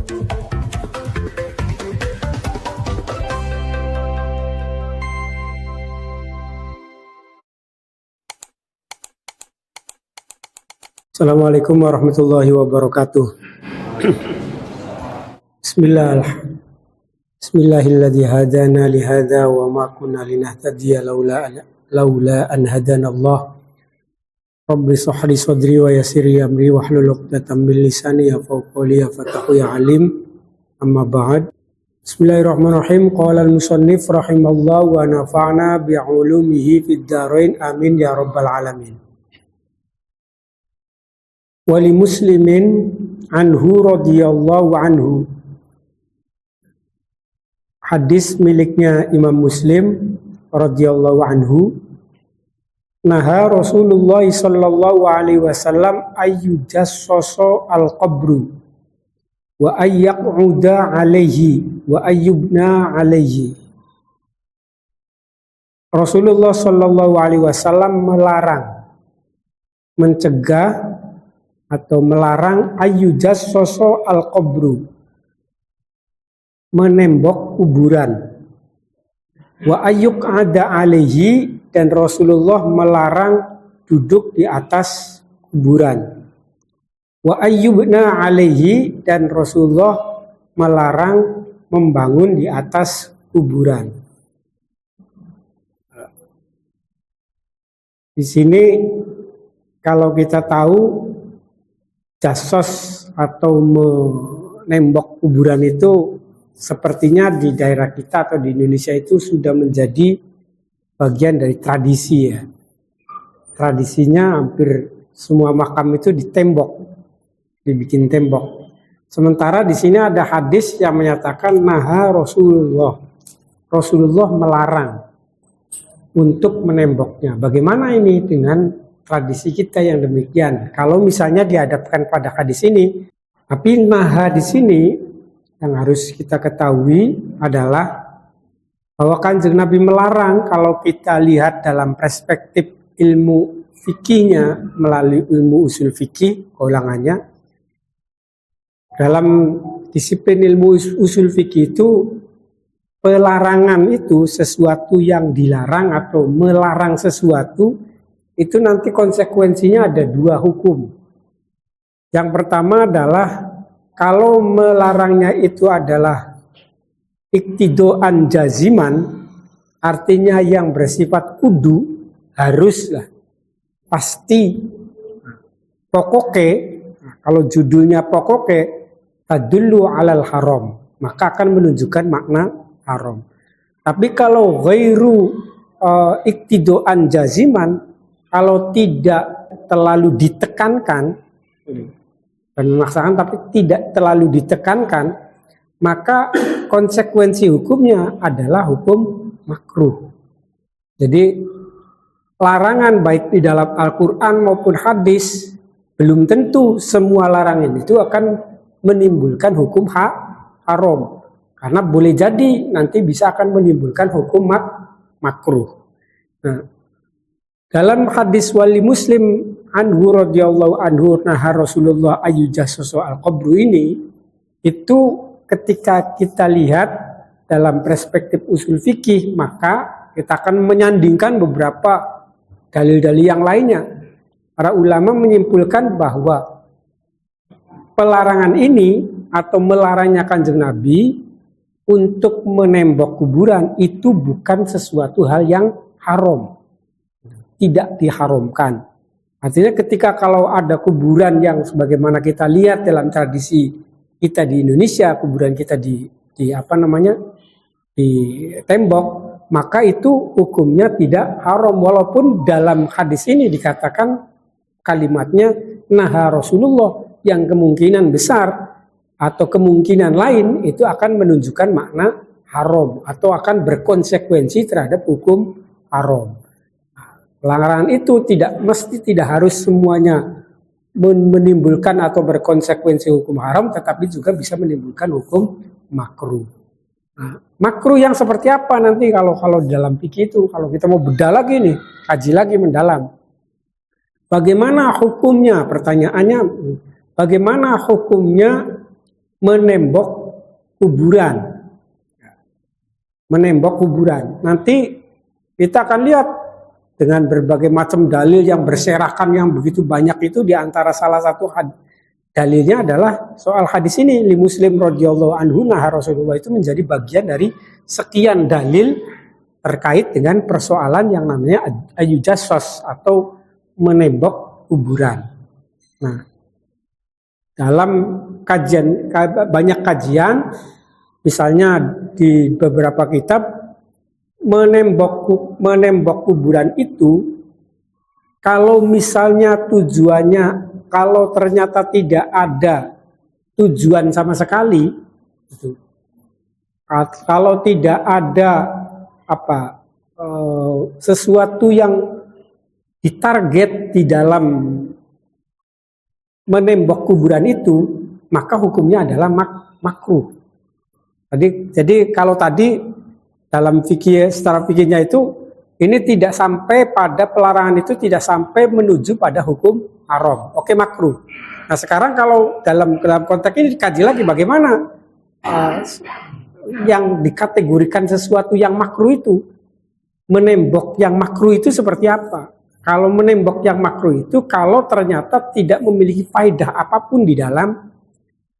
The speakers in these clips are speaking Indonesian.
Assalamualaikum warahmatullahi wabarakatuh. Bismillahilladzi hadana lihada wa ma kunna linahtadiya laula an hadana Allah. Rabbi shrah li sadri wa yassir li amri wahlul 'uqdatam min lisani yafqahu qawli fatahu ya alim. Amma ba'd. Bismillahirrahmanirrahim. Qala al-musannif rahimallahu wa nafa'na bi 'ulumihi fid dharain amin ya rabbal alamin. Wali muslimin anhu radhiyallahu anhu. Hadis miliknya Imam Muslim radhiyallahu anhu. Naha Rasulullah sallallahu alaihi wasallam ayyujassasu al-qabru wa ayyaq'uda alaihi wa ayyubna alaihi. Rasulullah sallallahu alaihi wasallam melarang, mencegah atau melarang ayyujassasu al-qabru, menembok kuburan, wa ayyuq'ada alaihi, dan Rasulullah melarang duduk di atas kuburan, wa ayyubna alaihi, dan Rasulullah melarang membangun di atas kuburan. Di sini kalau kita tahu jassos atau menembok kuburan itu sepertinya di daerah kita atau di Indonesia itu sudah menjadi bagian dari tradisi ya. Tradisinya hampir semua makam itu ditembok, dibikin tembok. Sementara di sini ada hadis yang menyatakan naha Rasulullah melarang untuk menemboknya. Bagaimana ini dengan tradisi kita yang demikian? Kalau misalnya dihadapkan pada hadis ini, tapi naha di sini yang harus kita ketahui adalah bahwa Kanjeng Nabi melarang kalau kita lihat dalam perspektif ilmu fikihnya melalui ilmu usul fikih, keulangannya. Dalam disiplin ilmu usul fikih itu, pelarangan itu sesuatu yang dilarang atau melarang sesuatu itu nanti konsekuensinya ada dua hukum. Yang pertama adalah kalau melarangnya itu adalah iktidoan jaziman, artinya yang bersifat kudu, haruslah, pasti, pokoke. Kalau judulnya pokoke, tadullu alal haram, maka akan menunjukkan makna haram. Tapi kalau ghairu iktidoan jaziman, kalau tidak terlalu ditekankan dan memaksakan tapi tidak terlalu ditekankan, maka konsekuensi hukumnya adalah hukum makruh. Jadi larangan baik di dalam Al-Quran maupun hadis, belum tentu semua larangan itu akan menimbulkan hukum haram. Karena boleh jadi nanti bisa akan menimbulkan hukum makruh. Nah, dalam hadis wali Muslim anhu radhiyallahu anhu naha Rasulullah ayyujassasu al-qabru ini, itu ketika kita lihat dalam perspektif usul fikih, maka kita akan menyandingkan beberapa dalil-dalil yang lainnya. Para ulama menyimpulkan bahwa pelarangan ini atau melarangnya Kanjeng Nabi untuk menembok kuburan itu bukan sesuatu hal yang haram, tidak diharamkan. Artinya ketika kalau ada kuburan yang sebagaimana kita lihat dalam tradisi kita di Indonesia, kuburan kita di tembok, maka itu hukumnya tidak haram, walaupun dalam hadis ini dikatakan kalimatnya naha Rasulullah, yang kemungkinan besar atau kemungkinan lain itu akan menunjukkan makna haram atau akan berkonsekuensi terhadap hukum haram. Pelanggaran itu tidak harus semuanya menimbulkan atau berkonsekuensi hukum haram, tetapi juga bisa menimbulkan hukum makruh. Nah, makruh yang seperti apa nanti kalau dalam fikih itu, kalau kita mau bedah lagi nih, kaji lagi mendalam. Bagaimana hukumnya? Pertanyaannya, bagaimana hukumnya menembok kuburan. Menembok kuburan. Nanti kita akan lihat dengan berbagai macam dalil yang berserakan yang begitu banyak itu, di antara salah satu dalilnya adalah soal hadis ini, li Muslim radhiyallahu anhu nah Rasulullah, itu menjadi bagian dari sekian dalil terkait dengan persoalan yang namanya ayujassos atau menembok kuburan. Nah, dalam kajian, banyak kajian, misalnya di beberapa kitab, menembok kuburan itu, kalau misalnya tujuannya, kalau ternyata tidak ada tujuan sama sekali, gitu. Kalau tidak ada sesuatu yang ditarget di dalam menembok kuburan itu, maka hukumnya adalah makruh. Jadi kalau tadi dalam fikih, secara fikihnya itu, ini tidak sampai pada pelarangan itu, tidak sampai menuju pada hukum haram. Oke, makruh. Nah, sekarang kalau dalam konteks ini dikaji lagi bagaimana yang dikategorikan sesuatu yang makruh itu, menembok yang makruh itu seperti apa? Kalau menembok yang makruh itu, kalau ternyata tidak memiliki faedah apapun di dalam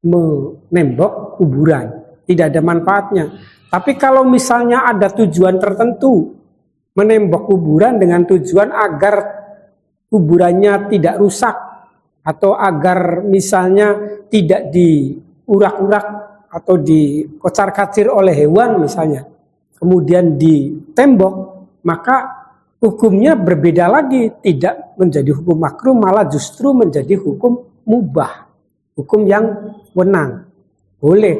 menembok kuburan, tidak ada manfaatnya. Tapi kalau misalnya ada tujuan tertentu, menembok kuburan dengan tujuan agar kuburannya tidak rusak, atau agar misalnya tidak diurak-urak atau dikocar-kacir oleh hewan misalnya, kemudian ditembok, maka hukumnya berbeda lagi, tidak menjadi hukum makruh, malah justru menjadi hukum mubah, hukum yang wenang, boleh.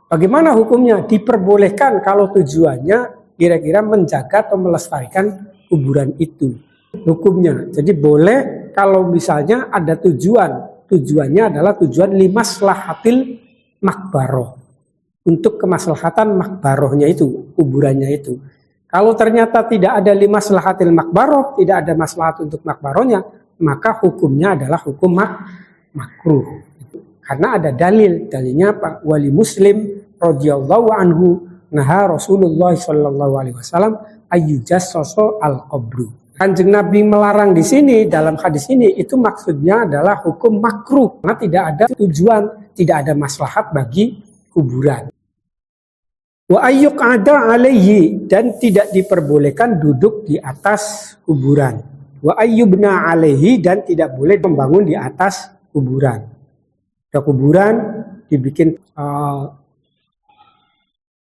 Bagaimana hukumnya? Diperbolehkan kalau tujuannya kira-kira menjaga atau melestarikan kuburan itu, hukumnya. Jadi boleh kalau misalnya ada tujuannya adalah tujuan limaslahatil makbaroh, untuk kemaslahatan makbarohnya itu, kuburannya itu. Kalau ternyata tidak ada limaslahatil makbaroh, tidak ada maslahat untuk makbarohnya, maka hukumnya adalah hukum makruh. Karena ada dalilnya apa? Wali Muslim radhiyallahu anhu naha Rasulullah sallallahu alaihi wasallam ayyujassasu al-qabru. Kanjeng Nabi melarang di sini, dalam hadis ini, itu maksudnya adalah hukum makruh, karena tidak ada tujuan, tidak ada maslahat bagi kuburan. Wa ayyuk ada alaihi, dan tidak diperbolehkan duduk di atas kuburan. Wa ayyubna alaihi, dan tidak boleh membangun di atas kuburan. Ada kuburan dibikin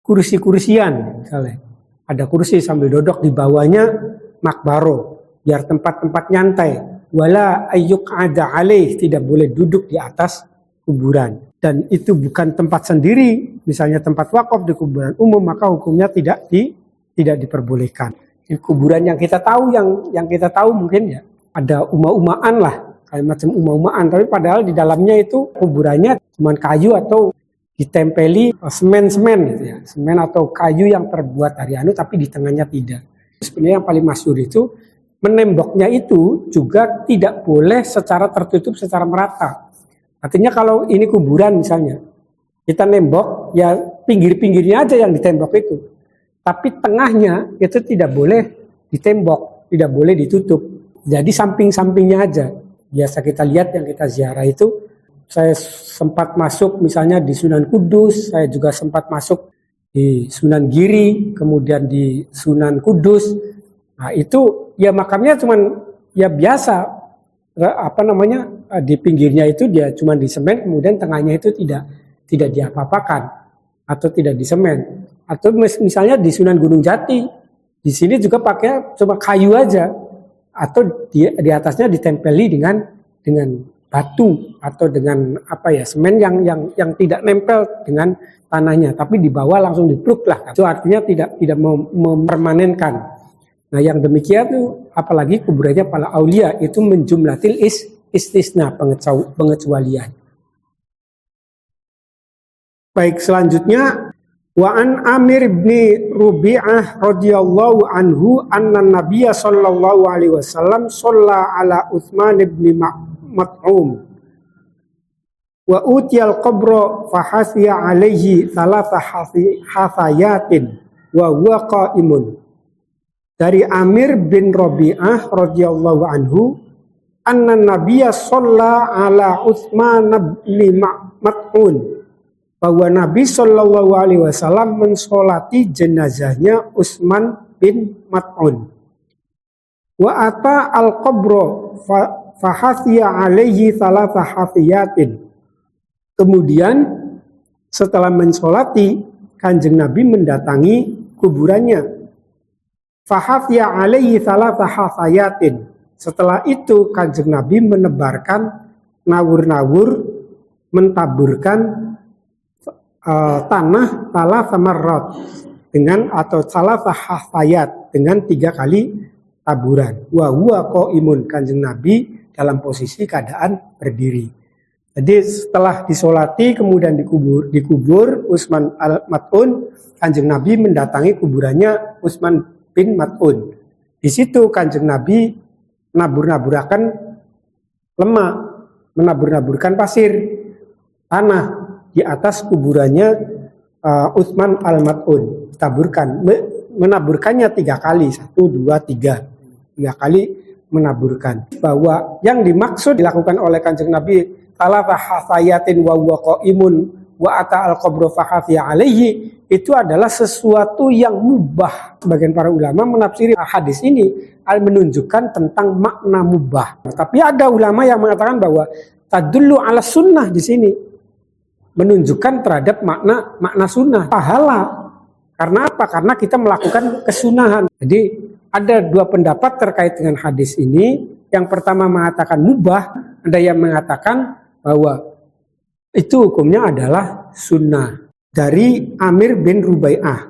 kursi-kursian misalnya. Ada kursi sambil duduk, di bawahnya makbaro, biar tempat-tempat nyantai. Wala ayyuk ada alaih, tidak boleh duduk di atas kuburan. Dan itu bukan tempat sendiri, misalnya tempat wakaf di kuburan umum, maka hukumnya tidak diperbolehkan. Di kuburan yang kita tahu, yang kita tahu mungkin ya ada uma-umaan lah, kayak macam uma-umaan, tapi padahal di dalamnya itu kuburannya cuma kayu atau ditempeli semen-semen gitu ya, semen atau kayu yang terbuat dari tapi di tengahnya tidak. Sebenarnya yang paling masyhur itu menemboknya itu juga tidak boleh secara tertutup, secara merata. Artinya kalau ini kuburan misalnya, kita nembok, ya pinggir-pinggirnya aja yang ditembok itu. Tapi tengahnya itu tidak boleh ditembok, tidak boleh ditutup. Jadi samping-sampingnya aja. Biasa kita lihat yang kita ziarah itu, saya sempat masuk misalnya di Sunan Kudus, saya juga sempat masuk di Sunan Giri, kemudian di Sunan Kudus. Nah itu ya makamnya cuman ya biasa, di pinggirnya itu dia cuma di semen, kemudian tengahnya itu tidak diapa-apakan atau tidak di semen. Atau misalnya di Sunan Gunung Jati, di sini juga pakai cuma kayu aja, atau di atasnya ditempeli dengan batu atau dengan semen yang tidak nempel dengan tanahnya, tapi di bawah langsung dipluk lah. Itu artinya tidak mempermanenkan. Nah yang demikian itu, apalagi kuburannya para aulia, itu menjumlatil istisna, pengecualian. Baik, selanjutnya wa an Amir bin Rubi'ah radhiyallahu anhu anna Nabiyya sallallahu alaihi wasallam shalla ala Utsman bin Mat'um. Wa utiyal qabra fahasiya alaihi thalatha hasayatin wa huwa qaimun. Dari Amir bin Rabi'ah radhiyallahu anhu, anna nabiyya shalla ala Utsman bin Mas'ud, bahwa Nabi sallallahu alaihi wasallam mensolati jenazahnya Utsman bin Mas'ud. Wa ata al-qabra fahasiya alaihi thalatha hasiyatin. Kemudian setelah mensolati, Kanjeng Nabi mendatangi kuburannya. Fahasiya alaihi thalatha hasayatin. Setelah itu Kanjeng Nabi menebarkan nawur-nawur, mentaburkan tanah samarrat dengan atau salatha hasayat dengan 3 kali taburan. Wa huwa qaimun, Kanjeng Nabi dalam posisi keadaan berdiri. Jadi setelah disolati kemudian dikubur Utsman al-Mas'ud, Kanjeng Nabi mendatangi kuburannya Utsman bin Mas'ud. Di situ Kanjeng Nabi menabur-naburkan lemak, menabur-naburkan pasir tanah di atas kuburannya Utsman al-Mas'ud. Ditaburkan, menaburkannya 3 kali, 1, 2, 3 kali menaburkan. Bahwa yang dimaksud dilakukan oleh Kanjeng Nabi salatha hasayatin wa huwa qaimun wa ata al-qabra fahasiya alaihi, itu adalah sesuatu yang mubah. Sebagian para ulama menafsiri hadis ini menunjukkan tentang makna mubah. Tapi ada ulama yang mengatakan bahwa tadullu ala sunnah di sini, menunjukkan terhadap makna sunnah, pahala. Karena apa? Karena kita melakukan kesunahan. Jadi ada 2 pendapat terkait dengan hadis ini. Yang pertama mengatakan mubah, ada yang mengatakan bahwa itu hukumnya adalah sunnah. Dari Amir bin Rubai'ah,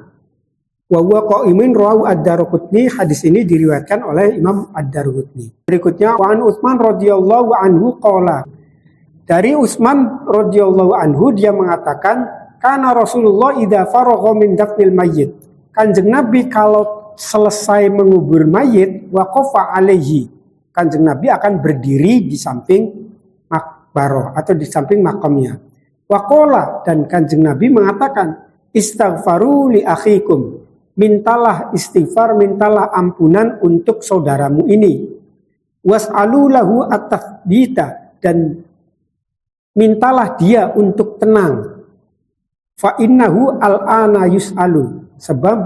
wa huwa qaimun rawahu ad-Daraqutni. Hadis ini diriwayatkan oleh Imam ad-Daraqutni. Berikutnya wa an Utsman radhiyallahu anhu qala, dari Utsman radhiyallahu anhu dia mengatakan, kana Rasulullah idza faragha min dafnil mayyit, Kanjeng Nabi kalau selesai mengubur mayit, waqafa alaihi, Kanjeng Nabi akan berdiri di samping makbaro atau di samping makamnya. Waqala, dan Kanjeng Nabi mengatakan, istaghfaru li akhikum, mintalah istighfar, mintalah ampunan untuk saudaramu ini. Was'alu lahu at-tathbita, dan mintalah dia untuk tenang. Fa innahu al-ana yus'alu, sebab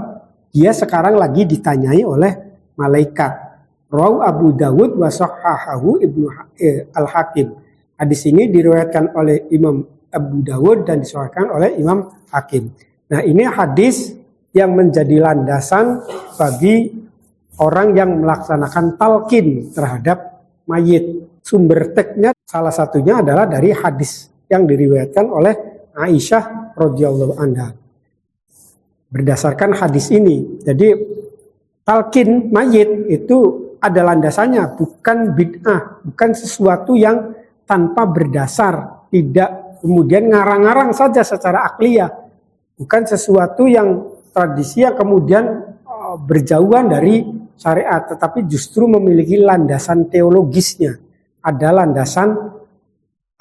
dia sekarang lagi ditanyai oleh malaikat. Rawahu Abu Dawud wa sahhahahu Ibnu al-Hakim. Hadis ini diriwayatkan oleh Imam Abu Dawud dan disahihkan oleh Imam Hakim. Nah, ini hadis yang menjadi landasan bagi orang yang melaksanakan talqin terhadap mayit. Sumber teksnya salah satunya adalah dari hadis yang diriwayatkan oleh Aisyah radhiyallahu anha. Berdasarkan hadis ini, jadi talqin mayit itu ada landasannya, bukan bid'ah, bukan sesuatu yang tanpa berdasar, tidak kemudian ngarang-ngarang saja secara akliyah, bukan sesuatu yang tradisi yang kemudian berjauhan dari syariat, tetapi justru memiliki landasan teologisnya, ada landasan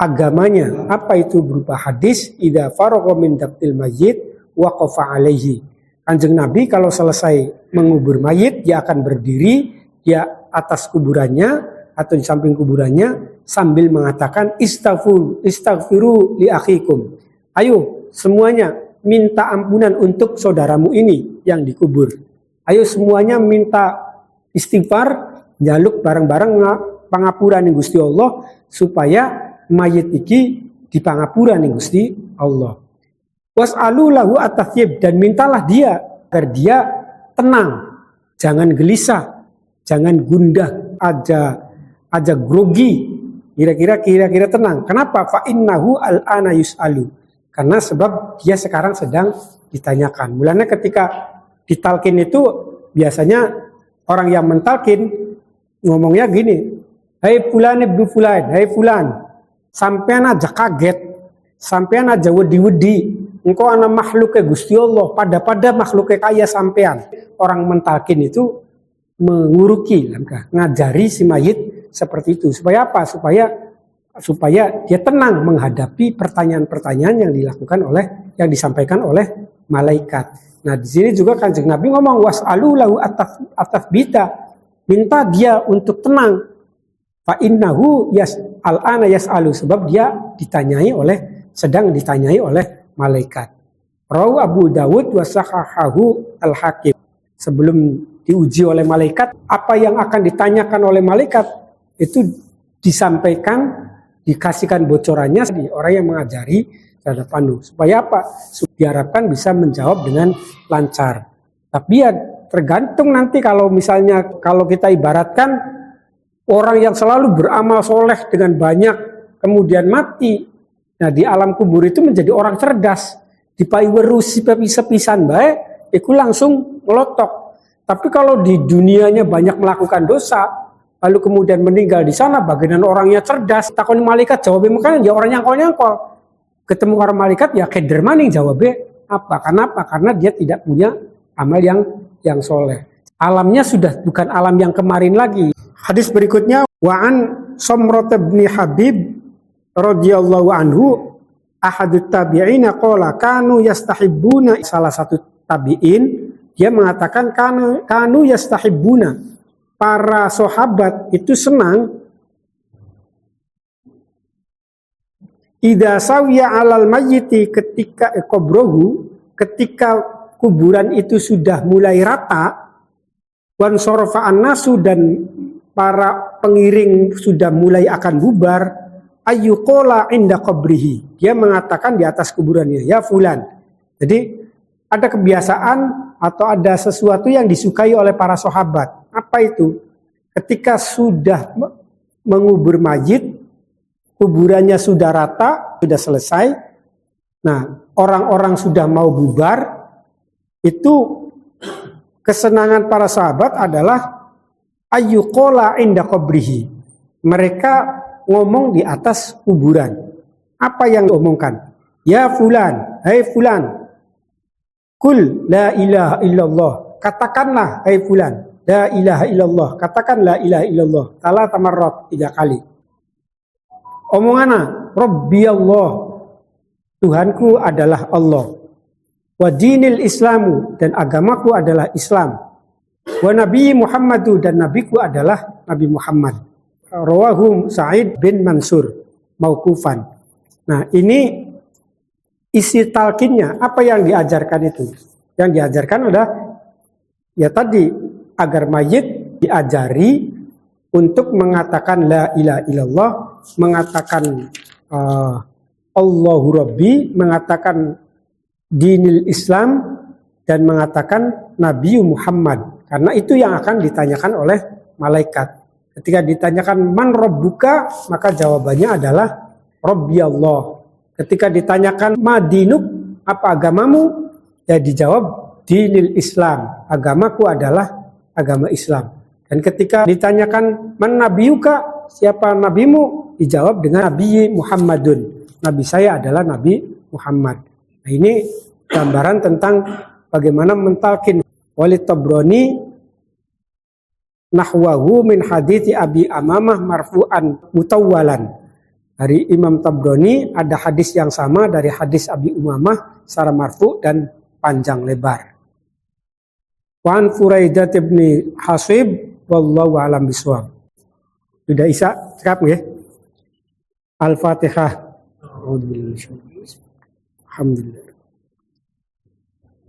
agamanya. Apa itu? Berupa hadis, idza faragha min dafnil mayyit waqafa alaihi. Kanjeng Nabi kalau selesai mengubur mayit, dia akan berdiri di atas kuburannya atau di samping kuburannya sambil mengatakan istaghfiru li akhikum. Ayo semuanya minta ampunan untuk saudaramu ini yang dikubur. Ayo semuanya minta istighfar, jaluk bareng-bareng pangapuran ning Gusti Allah supaya mayit iki dipangapura ning Gusti Allah. Was'alu lahu at-tathyib, dan mintalah dia agar dia tenang, jangan gelisah, jangan gundah, aja grogi, kira-kira tenang. Kenapa? Fa innahu al-ana yus'alu, karena sebab dia sekarang sedang ditanyakan. Mulanya ketika ditalkin itu biasanya orang yang mentalkin ngomongnya gini, hai fulan ibnu fulan, hai fulan, sampean aja kaget, sampean aja wedi-wedi, engkau anak makhluknya Gusti Allah, pada makhluknya kaya sampean. Orang mentalkin itu menguruki, ngajari si mayit seperti itu. Supaya apa? Supaya supaya dia tenang menghadapi pertanyaan-pertanyaan yang disampaikan oleh malaikat. Nah, di sini juga Kanjeng Nabi ngomong was'alu lahu at-tathbita, minta dia untuk tenang. Fa innahu al'ana yas'alu, sebab dia sedang ditanyai oleh malaikat. Rawu Abu Dawud wa sahahahu al-Hakim. Sebelum diuji oleh malaikat, apa yang akan ditanyakan oleh malaikat itu disampaikan, dikasihkan bocorannya di orang yang mengajari terhadap Anu. Supaya apa? Diharapkan bisa menjawab dengan lancar. Tapi ya tergantung nanti kalau kita ibaratkan orang yang selalu beramal soleh dengan banyak kemudian mati. Nah, di alam kubur itu menjadi orang cerdas. Dipai werus sepisan bae, itu langsung melotok. Tapi kalau di dunianya banyak melakukan dosa, lalu kemudian meninggal di sana, bagian orangnya cerdas, takoni malaikat jawabnya makanya ya orang nyangkol-nyangkol. Ketemu orang malaikat ya keder maning jawabnya apa? Karena dia tidak punya amal yang soleh. Alamnya sudah bukan alam yang kemarin lagi. Hadis berikutnya, wa'an Samrah bin Habib radhiyallahu anhu ahadut tabi'ina qala kanu yastahibbuna, salah satu tabi'in dia mengatakan kanu yastahibbuna, para sahabat itu senang idza sawiya alal mayyiti, ketika ketika kuburan itu sudah mulai rata, wan sarafa an-nasu, dan para pengiring sudah mulai akan bubar, ayyuqala inda qabrihi, dia mengatakan di atas kuburannya, ya fulan. Jadi ada kebiasaan atau ada sesuatu yang disukai oleh para sahabat. Apa itu? Ketika sudah mengubur mayit, kuburannya sudah rata, sudah selesai. Nah, orang-orang sudah mau bubar, itu kesenangan para sahabat adalah ayyuqala inda qabrihi. Mereka ngomong di atas kuburan. Apa yang diomongkan? Ya fulan, hai fulan, kul la ilaha illallah, katakanlah hai fulan, la ilaha illallah, katakan la ilaha illallah, salah tamarrat 3 kali. Omonganna, Rabbi Allah, Tuhanku adalah Allah. Wa dinil Islamu, dan agamaku adalah Islam. Wa Nabi Muhammadu, dan nabiku adalah Nabi Muhammad. Rawahu Sa'id bin Mansur mauqufan. Nah, ini isi talqinnya, apa yang diajarkan itu? Yang diajarkan adalah ya tadi, agar mayit diajari untuk mengatakan la ilaha illallah, mengatakan Allahu Rabbi, mengatakan dinil Islam, dan mengatakan Nabi Muhammad. Karena itu yang akan ditanyakan oleh malaikat. Ketika ditanyakan man rabbuka, maka jawabannya adalah Rabbi Allah. Ketika ditanyakan madinuk, apa agamamu? Ya dijawab dinil Islam, agamaku adalah agama Islam. Dan ketika ditanyakan man nabiyuka, siapa nabimu? Dijawab dengan Nabi Muhammadun, nabi saya adalah Nabi Muhammad. Nah, ini gambaran tentang bagaimana mentalkin. Walid Tabrani nahwahu min hadithi Abi Amamah marfu'an mutawwalan. Dari Imam Tabrani ada hadis yang sama dari hadis Abi Umamah secara marfu' dan panjang lebar. Wa an Furaidah bin Hasib wallahu a'lam bishawab. Sudah Isa, cakap nggih? Al-Fatihah. Alhamdulillah.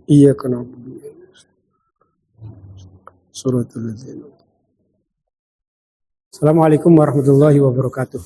Iyyaka na'budu wa iyyaka nasta'in. Assalamualaikum warahmatullahi wabarakatuh.